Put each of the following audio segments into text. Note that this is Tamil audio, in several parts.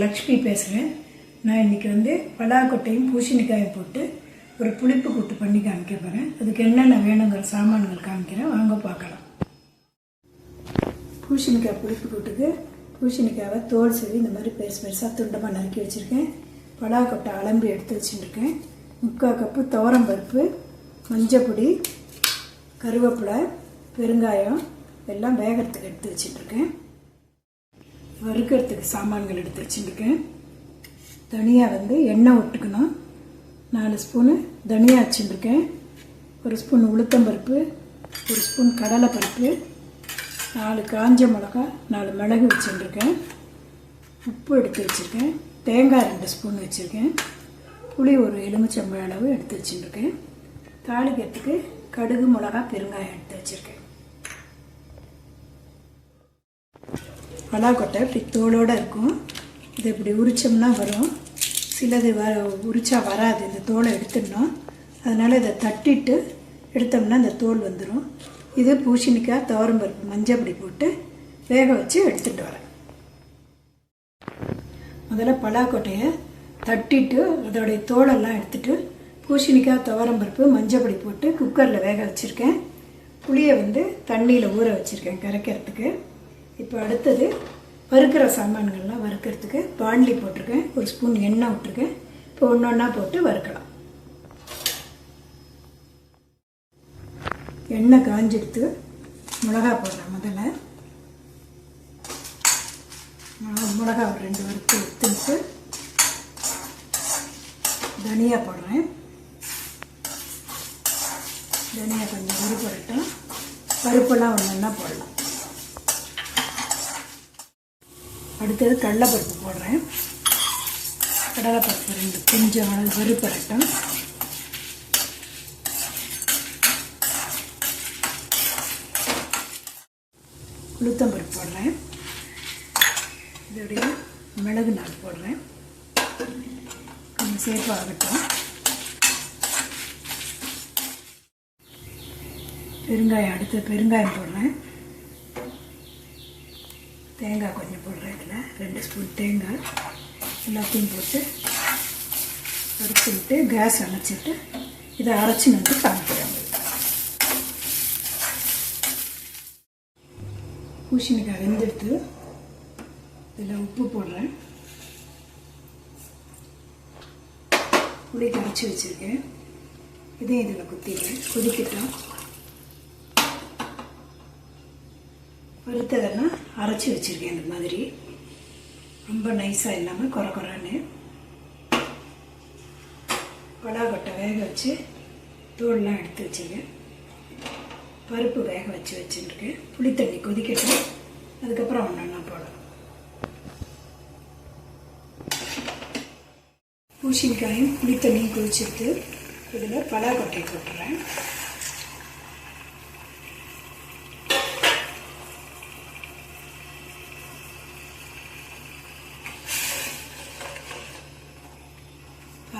லக்ஷ்மி பேசுகிறேன். நான் இன்றைக்கி பலாக்கொட்டையும் பூசணிக்காயும் போட்டு ஒரு புளிப்பு கூட்டு பண்ணி காமிக்க போகிறேன். அதுக்கு என்னென்ன வேணுங்கிற சாமான்கள் காமிக்கிறேன், வாங்க பார்க்கலாம். பூசணிக்காய் புளிப்பு கூட்டுக்கு பூசணிக்காவை தோல் சரி இந்த மாதிரி பெருசாக துண்டமாக நறுக்கி வச்சுருக்கேன். பலாக்கொட்டை அலம்பி எடுத்து வச்சுருக்கேன். 3/4 கப்பு துவரம்பருப்பு, மஞ்சப்பொடி, கருவேப்பிலை, பெருங்காயம் எல்லாம் வேகிறதுக்கு எடுத்து வச்சுட்டுருக்கேன். வறுக்கிறதுக்கு சாமான்கள் எடுத்து வச்சுருக்கேன். தனியா எண்ணெய் விட்டுக்கணும். 4 ஸ்பூனு தனியா வச்சுருக்கேன். 1 ஸ்பூன் உளுத்தம்பருப்பு, 1 ஸ்பூன் கடலைப்பருப்பு, 4 காஞ்ச மிளகா, 4 மிளகு வச்சுருக்கேன். உப்பு எடுத்து வச்சுருக்கேன். தேங்காய் 2 ஸ்பூன் வச்சுருக்கேன். புளி ஒரு எலுமிச்சம்பழ அளவு எடுத்து வச்சுருக்கேன். தாளிக்கிறதுக்கு கடுகு, மிளகா, பெருங்காயம் எடுத்து வச்சுருக்கேன். பலாக்கொட்டை இப்படி தோலோடு இருக்கும். இது இப்படி உரிச்சோம்னா வரும். சிலது உரிச்சா வராது. இந்த தோலை எடுத்துடணும். அதனால் இதை தட்டிட்டு எடுத்தோம்னா இந்த தோல் வந்துடும். இது பூசணிக்காய், துவரம்பருப்பு, மஞ்சப்பொடி போட்டு வேக வச்சு எடுத்துகிட்டு வரேன். முதல்ல பலாக்கொட்டையை தட்டிட்டு அதோடைய தோலெல்லாம் எடுத்துட்டு பூசணிக்காய், துவரம்பருப்பு, மஞ்சப்பொடி போட்டு குக்கரில் வேக வச்சுருக்கேன். புளியை தண்ணியில் ஊற வச்சுருக்கேன் கரைக்கிறதுக்கு. இப்போ அடுத்தது வறுக்கிற சாமான்கள்லாம் வறுக்கிறதுக்கு பாண்லி போட்டிருக்கேன். 1 ஸ்பூன் எண்ணெய் விட்டுருக்கேன். இப்போ ஒன்று ஒன்றா போட்டு வறுக்கலாம். எண்ணெய் காஞ்செடுத்து மிளகா போடுறேன். முதல்ல மிளகா ஒரு 2 வறுத்து எடுத்துட்டு தனியா போடுறேன். தனியா கொஞ்சம் வறுப்படட்டும். பருப்பெல்லாம் ஒன்று ஒன்றா போடலாம். அடுத்தது கடலைப்பருப்பு போடுறேன். கடலைப்பருப்பு 2 கொஞ்சம் வறுப்படட்டும். உளுத்தம்பருப்பு போடுறேன். இதோடைய மிளகு 4 போடுறேன். கொஞ்சம் சேஃபாகட்டும். பெருங்காயம், அடுத்து பெருங்காயம் போடுறேன். தேங்காய் கொஞ்சம் போடுறேன். இதில் 2 ஸ்பூன் தேங்காய் எல்லாத்தையும் போட்டு வறுத்து விட்டு கேஸ் அணைச்சிட்டு இதை அரைச்சி காமிக்கிறேன். பூசணிக்காய் வெந்தெடுத்து இதில் உப்பு போடுறேன். புளி கரைச்சி வச்சுருக்கேன். இதையும் இதில் குத்திடுறேன். கொதிக்கட்டும். வறுத்ததெல்லாம் அரைச்சி வச்சுருக்கேன். இந்த மாதிரி ரொம்ப நைஸாக இல்லாமல் குறைன்னு. பலாக்கொட்டை வேக வச்சு தோல்லாம் எடுத்து வச்சுருக்கேன். பருப்பு வேக வச்சுருக்கேன். புளித்தண்ணி கொதிக்கட்டும். அதுக்கப்புறம் ஒன்றா போடலாம். பூசணிக்காயும் புளித்தண்ணியும் கொதிச்சுட்டு இதில் பலாக்கொட்டையை போட்டுறேன்.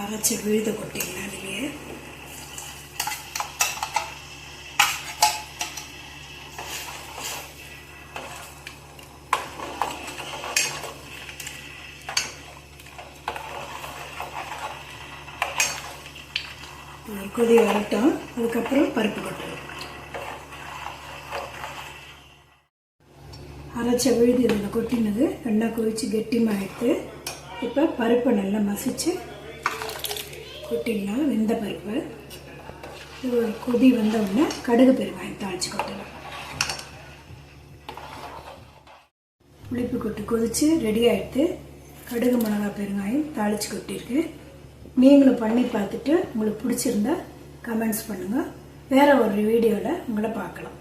அரைச்சி விழுத கொட்டிங்கன்னா அதுலேயே கொதி வரட்டும். அதுக்கப்புறம் பருப்பு கொட்டணும். அரைச்ச விழுது இதில் கொட்டினது நல்லா கொதிச்சு கெட்டிமாக எடுத்து இப்போ பருப்பை நல்லா மசிச்சு கொட்டிடலாம். வெந்த பருப்பு இது ஒரு கொதி வந்தவுடனே கடுகு, பெருங்காயம் தாளித்து கொட்டலாம். புளிப்பு கொட்டு கொதித்து ரெடி ஆகிடுத்து. கடுகு, மிளகா, பெருங்காயம் தாளித்து கொட்டியிருக்கு. நீங்களும் பண்ணி பார்த்துட்டு உங்களுக்கு பிடிச்சிருந்தா கமெண்ட்ஸ் பண்ணுங்கள். வேறு ஒரு வீடியோவில் உங்களை பார்க்கலாம்.